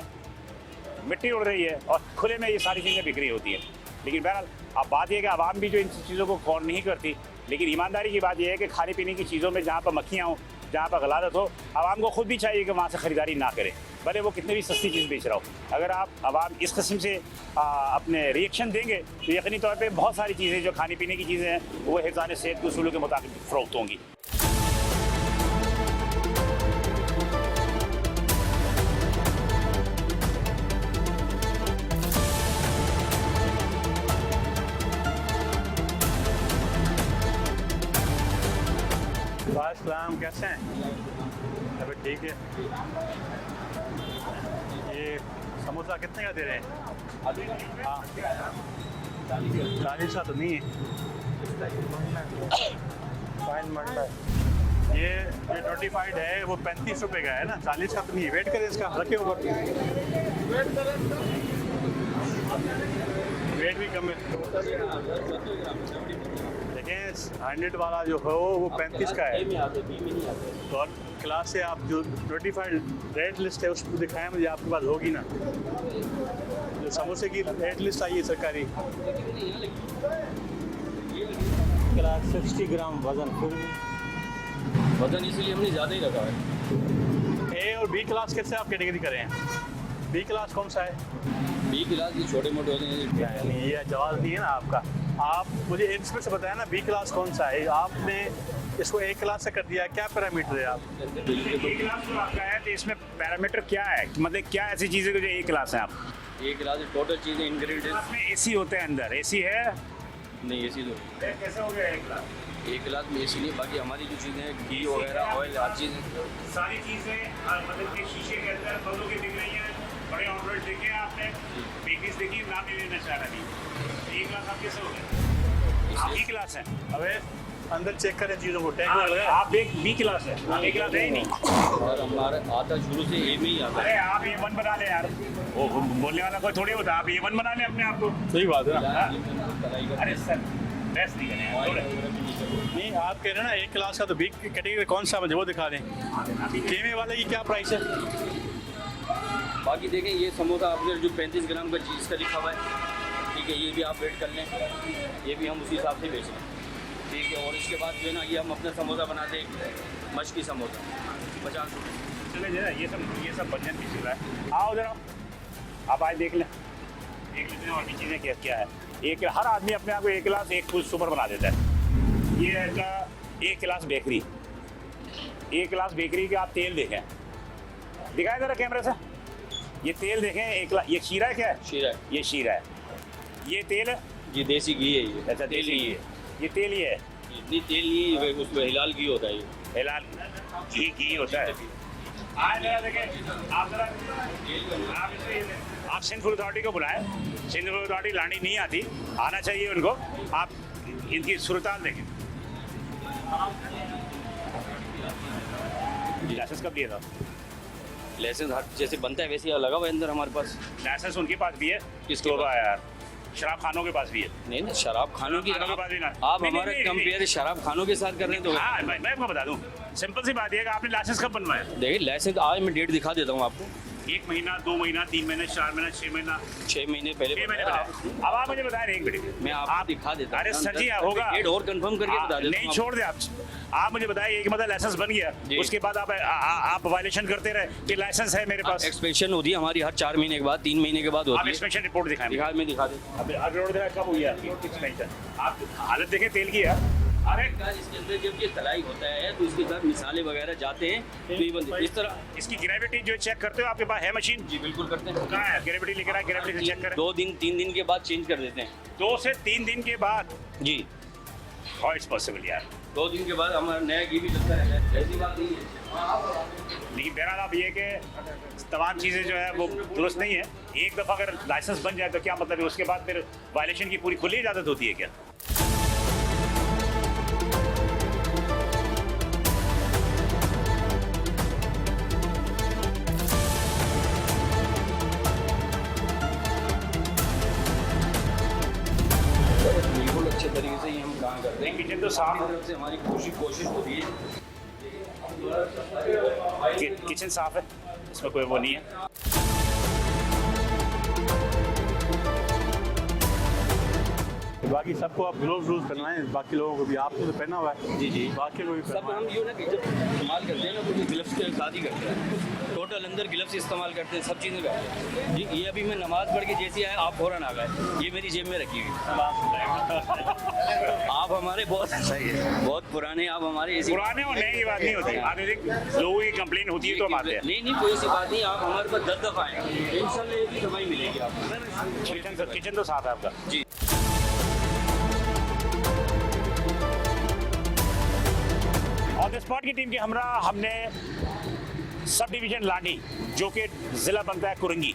मिट्टी उड़ रही है और खुले में ये सारी चीज़ें बिक रही होती है। लेकिन बहरहाल अब बात यह है कि आवाम भी जो इन चीज़ों को गौर नहीं करती, लेकिन ईमानदारी की बात यह है कि खाने पीने की चीज़ों में जहाँ पर मक्खियाँ हो, जहाँ पर गलादत हो, आवाम को खुद भी चाहिए कि वहाँ से ख़रीदारी ना करे, भले वो कितने भी सस्ती चीज़ बेच रहा हो। अगर आप आवाम इस किस्म से अपने रिएक्शन देंगे तो यकीनी तौर पे बहुत सारी चीज़ें जो खाने पीने की चीज़ें हैं वो हिफ़ाज़त सेहत के उसूलों के मुताबिक फ़रोख्त होंगी। वालेकुम, कैसे हैं? अभी ठीक है। ये समोसा कितने का दे रहे हैं? हाँ, 40 का तो नहीं है। ये 25 है, वो 35 रुपए का है ना, 40 का तो नहीं है। वेट करें इसका, रखे ऊपर। वेट भी कम है। देखें 100 वाला जो हो वो 35 का है। तो और क्लास से आप जो 25 रेट लिस्ट है उसको दिखाएं मुझे, आपके पास होगी ना जो समोसे की रेट लिस्ट आई है सरकारी। क्लास 60 ग्राम वजन, वजन इसलिए हमने ज़्यादा ही रखा है। ए और बी क्लास कैसे आप कैटेगरी करें हैं? बी क्लास कौन सा है? बी क्लास ये छोटे मोटे होते हैं। नहीं, ये जवाब नहीं है ना आपका। आप मुझे इसमें से बताया ना बी क्लास कौन सा है। आपने इसको ए क्लास से कर दिया, क्या पैरामीटर है आप? ए क्लास जो आपका है तो इसमें पैरामीटर क्या है, मतलब क्या ऐसी चीज़ें जो ए क्लास है? आप ए क्लास टोटल चीज़ें इंग्रेडिएंट्स इसमें एसी होते हैं, अंदर एसी है नहीं, एसी तो कैसे हो गया ए क्लास? ए क्लास में एसी नहीं, बाकी हमारी जो चीज़ें घी वगैरह ऑयल हर चीज़ सारी चीज़ें मतलब कि शीशे के अंदर बंदों की दिख रही हैं। बड़े ऑर्डर देखे आपने, बेकरीज देखी, नाम नहीं लेना चाह रहा नहीं। ए क्लास आप कैसे हो गए? आप बी क्लास है। अबे अंदर चेक करें चीज़ों को, टैग लगा। आप बी क्लास है, आप ए क्लास है ही नहीं। और हमारे आता शुरू से ए में ही आता है। अरे आप A1 बना लें यार, वो बोलने वाला कोई थोड़ी होता। आप A1 बना लें अपने आप को। सही बात है ना। अरे सर बेस्ट नहीं करें यार, नहीं, आप कह रहे हैं ना एक क्लास का, तो बी कैटेगरी कौन सा मुझे वो दिखा दें। केमे वाले की क्या प्राइस है? बाकी देखें ये समोसा आपने जो 35 ग्राम का चीज़ का लिखा हुआ है, ठीक है, ये भी आप वेट कर लें, ये भी हम उसी हिसाब से बेच लें, ठीक है। और इसके बाद जो है ना ये हम अपना समोसा बनाते हैं, मछली समोसा 50 रुपये। चले जरा ये सब व्यंजन भी चल रहा है। आओ उधर आप आए देख लें और भी चीज़ें क्या क्या है। एक हर आदमी अपने आप को एक गिलास एक फुल सुपर बना देता है। ये है एक गिलास बेकरी, एक गिलास बेकरी का आप तेल देखें, दिखाएं जरा कैमरे से। ये तेल देखें, ये शीरा है, क्या है? शीरा है, ये शीरा है, ये तेल है ये देसी घी है, ये अच्छा देसी घी है, ये तेल ही है, इतनी तेल नहीं, उसमें हिलाल घी होता है, ये फिलहाल घी होता है। आज जरा देखें आप जरा आप सिंध फूड अथॉरिटी को बुलाएं। सिंध फूड अथॉरिटी लानी नहीं आती, आना चाहिए उनको। आप इनकी सूरताल देखें। लाइसेंस कब दिया था? लाइसेंस जैसे बनता है वैसे लगा हुआ है अंदर हमारे पास। लाइसेंस उनके पास भी है, किसके तो पास? यार शराब खानों के पास भी है। नहीं ना, शराब खानों की खानों के पास भी ना। आप नहीं, हमारे नहीं, नहीं, कंपेयर शराब खानों के साथ कर रहे हैं तो हाँ मैं आपको बता दूं, सिंपल सी बात यह है कि आपने लाइसेंस कब बनवाया? देखिए लाइसेंस आज मैं डेट दिखा देता हूँ आपको। 1 महीना, 2 महीना, 3 महीना, 4 महीना, 6 महीना, 6 महीने पहले 6 महीने बताया पहले। अब आप मुझे बताएं एक मिनट, मैं आपको दिखा देता हूं। अरे सर जी 10 होगा, डेट और कंफर्म करके बता देता नहीं हूं छोड़ दे आप मुझे बताइए कि मतलब लाइसेंस बन गया, जी। उसके बाद आप वायलेशन करते रहे कि लाइसेंस है मेरे पास। एक्सपेक्शन होती है हमारी हर 4 महीने के बाद, 3 महीने के बाद आप होती है। इंस्पेक्शन रिपोर्ट दिखाएं। दिखा मैं दिखा देता हूं। अब रोड कब हुई है आपकी एक्सपेंशन? आप हालत देखें तेल की है। अरे इसके अंदर जब ये तलाई होता है तो इसके साथ मिसाले वगैरह जाते हैं, तो ये बनती है इस तरह। इसकी ग्रेविटी जो चेक करते हो, आपके पास है मशीन? जी बिल्कुल करते हैं। कहाँ है ग्रेविटी? लिख रहा है ग्रेविटी से चेक करें। 2 दिन 3 दिन के बाद चेंज कर देते हैं। 2 से 3 दिन के बाद? जी हाउ इट्स पॉसिबल यार? 2 दिन के बाद हमारा नया घी भी चलता रहता है, ऐसी बात नहीं है। लेकिन बहरहाल अब ये कि तमाम चीज़ें जो है वो दुरुस्त नहीं है। एक दफ़ा अगर लाइसेंस बन जाए तो क्या मतलब है, उसके बाद फिर वायलेशन की पूरी खुली इजाज़त होती है क्या? बिल्कुल अच्छे तरीके से ही हम काम करते हैं। किचन तो साफ है, तरफ से हमारी कोशिश होती है। किचन साफ है, इसमें कोई वो नहीं है। बाकी सबको आप ग्लोव्स यूज़ करना है, बाकी लोगों को भी। आपने तो पहना हुआ है, जी जी, बाकी को भी सब पहना हम है। जो ना कि जब इस्तेमाल करते हैं ना तो ग्लव्स के साथ ही करते हैं, टोटल अंदर ग्लव्स इस्तेमाल करते हैं, सब चीज़ें करते हैं। जी ये अभी मैं नमाज़ पढ़ के जैसे आए आप फ़ौरन आ गए, ये मेरी जेब में रखी हुई। आप हमारे बहुत पुराने, आप हमारे ऐसी पुराने और नए की बात नहीं होती। आधुनिक लोगों की कंप्लेन होती है तो हम आते हैं। नहीं कोई ऐसी बात नहीं, आप हमारे पास 10 दफ़ा आएंगे, इंशाल्लाह ये भी दवाई मिलेगी आपको। किचन तो साफ है आपका? जी ऑन द स्पॉट की टीम के हमरा हमने सब डिवीजन लाडी जो कि ज़िला बनता है कुरंगी,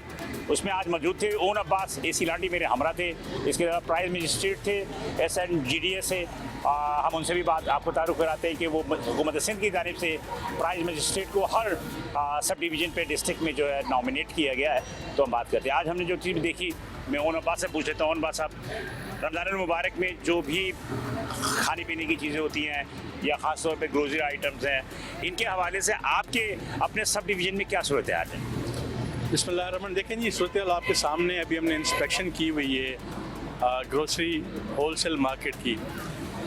उसमें आज मौजूद थे ओन अब्बास एसी लाडी मेरे हमरा थे, इसके अलावा प्राइज मजिस्ट्रेट थे SNGDA से। हम उनसे भी बात आपको तारुफ कराते हैं कि वो हुकूमत सिंध की जानिब से प्राइज मजिस्ट्रेट को हर सब डिवीज़न पे डिस्ट्रिक्ट में जो है नॉमिनेट किया गया है। तो हम बात करते हैं आज हमने जो चीज़ देखी, मैं ओन अब्बास से पूछ लेता हूँ। ओन अब्बास साहब, रमज़ान मुबारक में जो भी खाने पीने की चीज़ें होती हैं या ख़ास तौर पे ग्रोसरी आइटम्स हैं, इनके हवाले से आपके अपने सब डिवीज़न में क्या सूरत हाल है? बिस्मिल्लाहिर्रहमानिर्रहीम। देखें जी, सूरत हाल आपके सामने अभी हमने इंस्पेक्शन की हुई है ग्रोसरी होलसेल मार्केट की।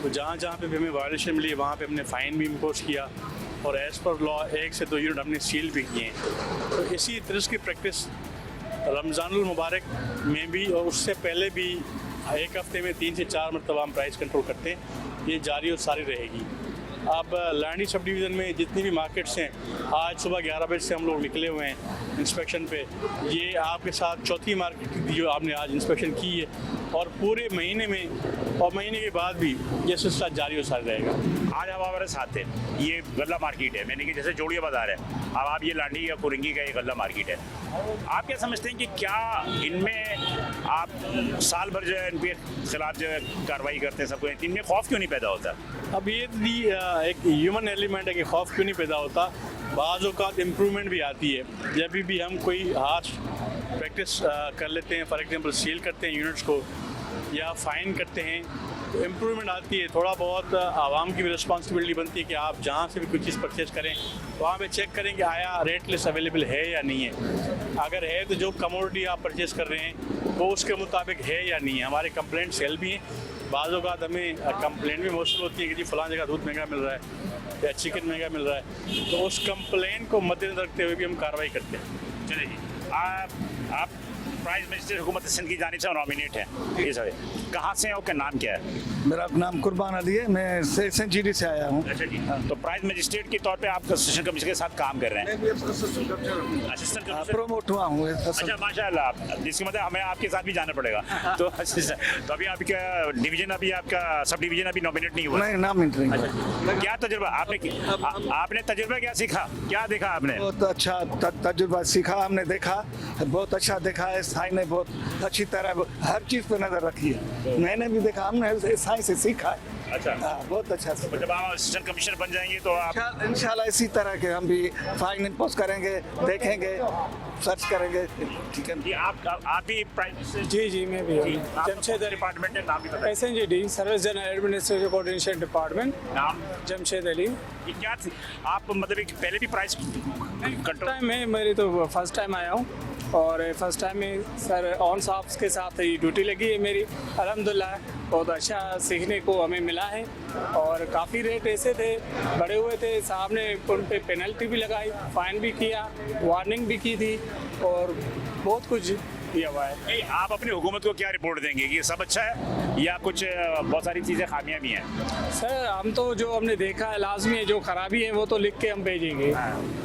तो जहाँ जहाँ पे भी हमें वायलेशन मिली वहाँ पे हमने फ़ाइन भी इम्पोज किया और एज़ पर लॉ 1 से 2 यूनिट हमने सील भी किए हैं। तो इसी तरह की प्रैक्टिस रमज़ानुल मुबारक में भी और उससे पहले भी एक हफ़्ते में 3 से 4 मरतबा हम प्राइस कंट्रोल करते हैं, ये जारी और सारी रहेगी। अब लांडी सब डिवीज़न में जितनी भी मार्केट्स हैं, आज सुबह 11 बजे से हम लोग निकले हुए हैं इंस्पेक्शन पे। ये आपके साथ चौथी मार्केट जो आपने आज इंस्पेक्शन की है, और पूरे महीने में और महीने के बाद भी ये सिलसिला जारी और सारी रहेगा। आज अब हमारे साथ है, ये गल्ला मार्केट है, मैंने कि जैसे जोड़िया बाज़ार है, अब आप ये लांडी या कुरंगी का ये गल्ला मार्केट है। आप क्या समझते हैं कि क्या इनमें आप साल भर जो है इनके खिलाफ जो है कार्रवाई करते हैं सबको, इनमें खौफ क्यों नहीं पैदा होता? अब ये भी एक ह्यूमन एलिमेंट है कि खौफ क्यों नहीं पैदा होता। बाज़ औक़ात इम्प्रूवमेंट भी आती है जब भी हम कोई हार्श प्रैक्टिस कर लेते हैं, फॉर एग्जांपल सील करते हैं यूनिट्स को या फ़ाइन करते हैं, तो इम्प्रूवमेंट आती है। थोड़ा बहुत आवाम की भी रिस्पॉन्सिबिलिटी बनती है कि आप जहाँ से भी कोई चीज़ परचेज़ करें तो वहाँ पे चेक करें कि आया रेट लिस्ट अवेलेबल है या नहीं है। अगर है तो जो कमोडिटी आप परचेज कर रहे हैं वो उसके मुताबिक है या नहीं है। हमारे कंप्लेंट सेल भी हैं, बाज़ औक़ात हमें कंप्लेंट भी मौसूल होती है कि जी फ़लाँ जगह दूध महंगा मिल रहा है या चिकन महंगा मिल रहा है, तो उस कंप्लेंट को मद्देनजर रखते हुए भी हम कार्रवाई करते हैं। चलिए जी, आप प्राइस मिनिस्टर हुकूमत सिंध की जानिब से नॉमिनेट है इस वजह, कहाँ से हैं, आपका नाम क्या है? मेरा नाम कुर्बान अली है, मैं SNGD से आया हूँ। अच्छा जी, तो प्राइस मजिस्ट्रेट के तौर पे आप असिस्टेंट कमिश्नर के साथ काम कर रहे हैं? असिस्टेंट कमिश्नर प्रमोट हुआ हूँ। अच्छा माशाल्लाह, जिसकी मतलब हमें आपके साथ भी जाना पड़ेगा। तो अभी आपका डिवीजन, अभी आपका सब डिवीजन अभी नॉमिनेट नहीं हुआ? नहीं, नॉमिनेट नहीं। अच्छा, क्या तजुर्बा आपने तजुर्बा क्या सीखा, क्या देखा आपने? बहुत अच्छा तजुर्बा सीखा हमने, देखा बहुत अच्छा देखा है। साई ने बहुत अच्छी तरह हर चीज़ पर नज़र रखी है, मैंने भी देखा, हमने साई से सीखा है। अच्छा, बहुत अच्छा से। जब आप असिस्टेंट कमिश्नर बन जाएंगे तो आप इंशाल्लाह इसी तरह के हम भी फाइन इम्पोज करेंगे, देखेंगे, सर्च करेंगे। ठीक है जी, आप भी प्राइस? जी मैं भी हूँ। जमशेद डिपार्टमेंट है, नाम भी बताइए। SNGD service general administrative coordination department, नाम? जमशेद अली। ये क्या थी? आप मतलब एक पहले भी प्राइस कंट्रोल? टाइम में मेरी तो फर्स्ट टाइम आया हूँ और फर्स्ट टाइम में सर ऑन साहब के साथ ही ड्यूटी लगी है मेरी। अल्हम्दुलिल्लाह बहुत अच्छा सीखने को हमें मिला है और काफ़ी रेट ऐसे थे, बढ़े हुए थे, साहब ने उन पे पेनल्टी भी लगाई, फ़ाइन भी किया, वार्निंग भी की थी और बहुत कुछ किया हुआ है। नहीं, आप अपनी हुकूमत को क्या रिपोर्ट देंगे कि सब अच्छा है या कुछ बहुत सारी चीज़ें खामियां भी हैं? सर हम तो जो हमने देखा है लाजमी है, जो खराबी है वो तो लिख के हम भेजेंगे,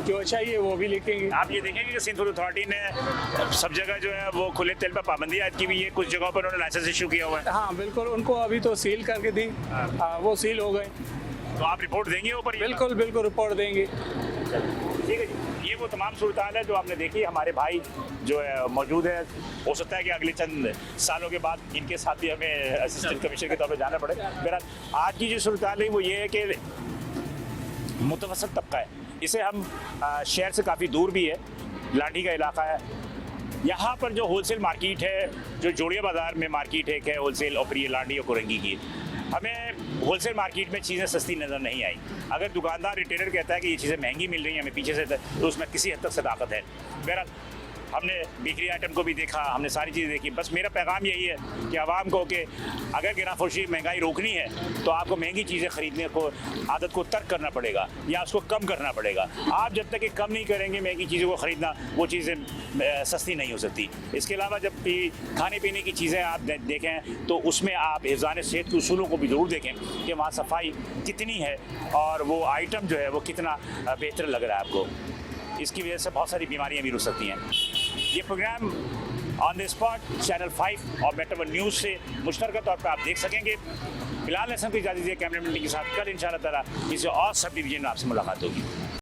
जो अच्छा ही है वो भी लिखेंगे। आप ये देखेंगे कि सिंध फूड अथॉरिटी ने सब जगह जो है वो खुले तेल पर पाबंदी आयद की हुई है, कुछ जगहों पर उन्होंने लाइसेंस इशू किया हुआ है। हाँ बिल्कुल, उनको अभी तो सील करके दी, वो सील हो गए। तो आप रिपोर्ट देंगे ऊपर? बिल्कुल रिपोर्ट देंगे। ठीक है जी, ये वो तमाम सूरत हाल है जो आपने देखी। हमारे भाई जो है मौजूद है, हो सकता है कि अगले चंद सालों के बाद इनके साथ भी हमें असिस्टेंट कमिश्नर के तौर पर जाना पड़े। बहरहाल आज की जो सूरत हाल है वो ये है कि मुतवसत तबका है, इसे हम शहर से काफ़ी दूर भी है, लाठी का इलाका है। यहाँ पर जो होलसेल मार्केट है, जो जोड़िया बाज़ार में मार्केट है होलसेल और ये लाठी और कुरंगी की, हमें होलसेल मार्केट में चीज़ें सस्ती नज़र नहीं आई। अगर दुकानदार रिटेलर कहता है कि ये चीज़ें महंगी मिल रही हैं हमें पीछे से, तो उसमें किसी हद तक सदाकत है। बहरहाल हमने बेकरी आइटम को भी देखा, हमने सारी चीज़ें देखी। बस मेरा पैगाम यही है कि आवाम को कि अगर गिराफरोशी महंगाई रोकनी है तो आपको महंगी चीज़ें ख़रीदने को आदत को तर्क करना पड़ेगा या उसको कम करना पड़ेगा। आप जब तक कि कम नहीं करेंगे महंगी चीज़ों को ख़रीदना, वो चीज़ें सस्ती नहीं हो सकती। इसके अलावा जब भी खाने पीने की चीज़ें आप देखें तो उसमें आप हिफ़्ज़ान सेहत के उसूलों को भी ज़रूर देखें कि वहाँ सफाई कितनी है और वो आइटम जो है वो कितना बेहतर लग रहा है आपको। इसकी वजह से बहुत सारी बीमारियां भी रुक सकती हैं। ये program on the spot channel 5 और मेट्रो न्यूज़ से मुश्तरका तौर पर आप देख सकेंगे। फिलहाल ऐसा कोई इजाज़त दीजिए कैमरामैन के साथ। कल इंशाअल्लाह ताला किसी और सब डिवीजन में आपसे मुलाकात होगी।